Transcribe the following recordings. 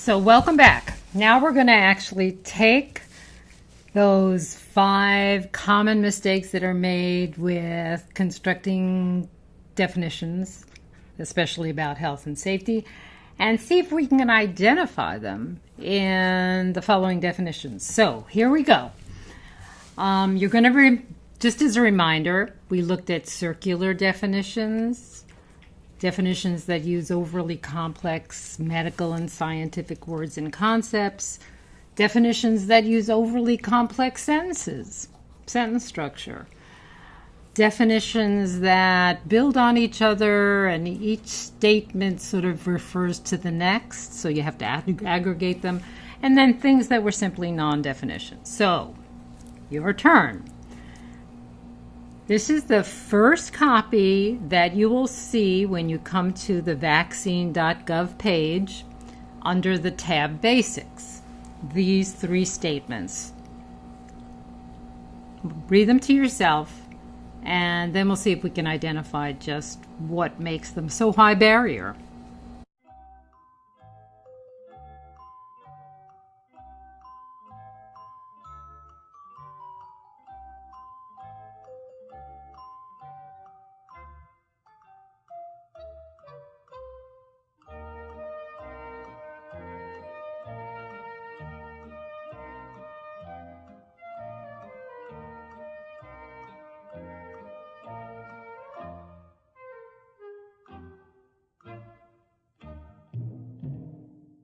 So welcome back. Now we're going to actually take those 5 common mistakes that are made with constructing definitions, especially about health and safety, and see if we can identify them in the following definitions. So here we go. You're going to, just as a reminder, we looked at circular definitions that use overly complex medical and scientific words and concepts, definitions that use overly complex sentences, sentence structure, definitions that build on each other and each statement sort of refers to the next, so you have to aggregate them, and then things that were simply non-definitions. So, your turn. This is the first copy that you will see when you come to the vaccine.gov page under the tab Basics. These 3 statements. Read them to yourself, and then we'll see if we can identify just what makes them so high barrier.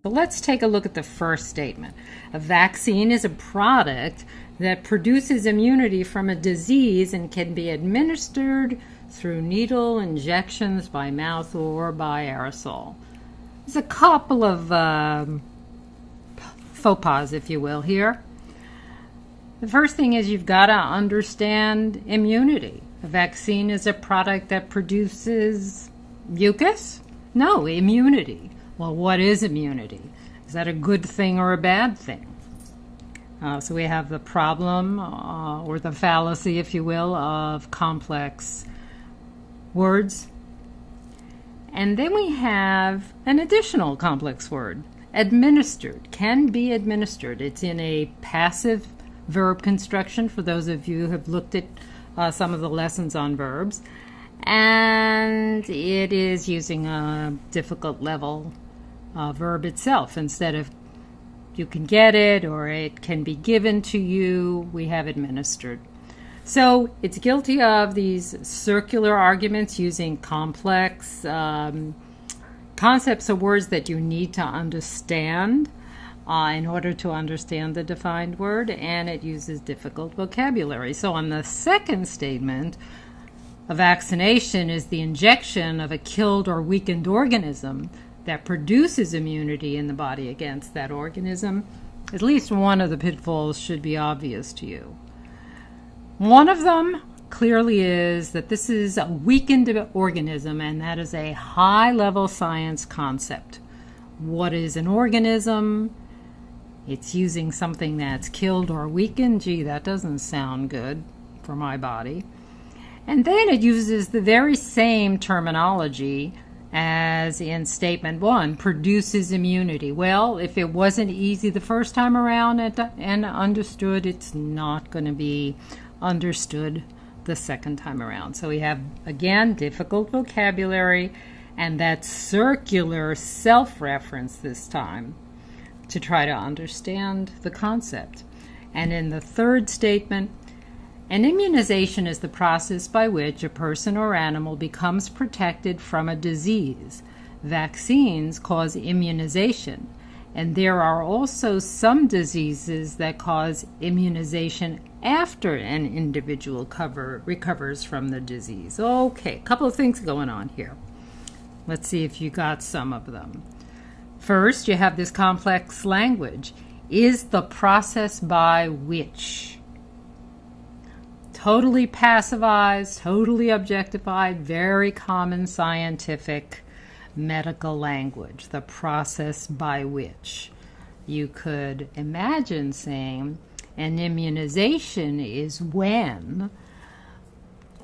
So let's take a look at the first statement. A vaccine is a product that produces immunity from a disease and can be administered through needle injections, by mouth, or by aerosol. There's a couple of faux pas, if you will, here. The first thing is you've got to understand immunity. A vaccine is a product that produces mucus? No, immunity. Well, what is immunity? Is that a good thing or a bad thing? So we have the problem, or the fallacy, if you will, of complex words. And then we have an additional complex word, administered, can be administered. It's in a passive verb construction for those of you who have looked at some of the lessons on verbs. And it is using a difficult level verb itself. Instead of you can get it or it can be given to you, we have administered. So it's guilty of these circular arguments using complex concepts or words that you need to understand in order to understand the defined word, and it uses difficult vocabulary. So on the second statement, a vaccination is the injection of a killed or weakened organism that produces immunity in the body against that organism. At least one of the pitfalls should be obvious to you. One of them clearly is that this is a weakened organism, and that is a high-level science concept. What is an organism? It's using something that's killed or weakened. Gee, that doesn't sound good for my body. And then it uses the very same terminology as in statement 1, produces immunity. Well, if it wasn't easy the first time around and understood, it's not going to be understood the second time around. So we have, again, difficult vocabulary and that circular self-reference this time to try to understand the concept. And in the third statement, an immunization is the process by which a person or animal becomes protected from a disease. Vaccines cause immunization, and there are also some diseases that cause immunization after an individual recovers from the disease. Okay, a couple of things going on here. Let's see if you got some of them. First, you have this complex language. Is the process by which? Totally passivized, totally objectified, very common scientific medical language, the process by which. You could imagine saying an immunization is when,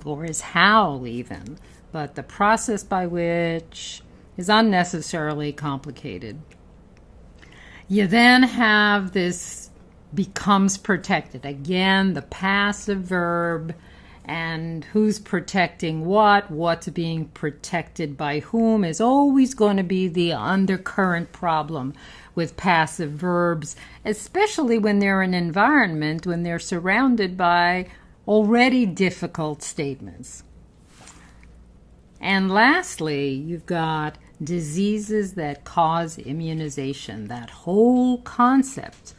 or is how even, but the process by which is unnecessarily complicated. You then have this becomes protected. Again, the passive verb and who's protecting what's being protected by whom is always going to be the undercurrent problem with passive verbs, especially when they're in an environment, when they're surrounded by already difficult statements. And lastly, you've got diseases that cause immunization, that whole concept,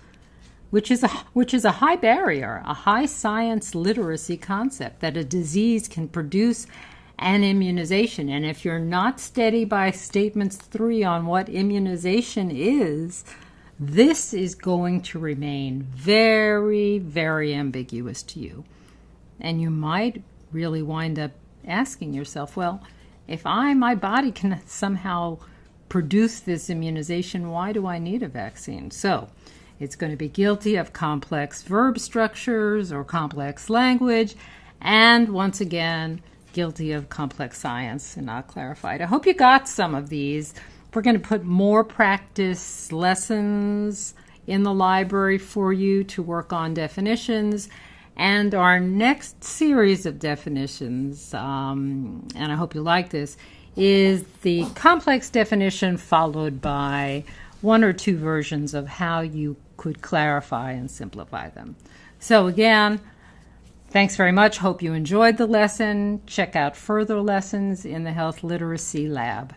which is a high barrier, a high science literacy concept, that a disease can produce an immunization. And if you're not steady by statements 3 on what immunization is, this is going to remain very, very ambiguous to you. And you might really wind up asking yourself, well, if my body can somehow produce this immunization, why do I need a vaccine? So it's going to be guilty of complex verb structures or complex language, and once again, guilty of complex science and not clarified. I hope you got some of these. We're going to put more practice lessons in the library for you to work on definitions. And our next series of definitions, and I hope you like this, is the complex definition followed by 1 or 2 versions of how you could clarify and simplify them. So again, thanks very much. Hope you enjoyed the lesson. Check out further lessons in the Health Literacy Lab.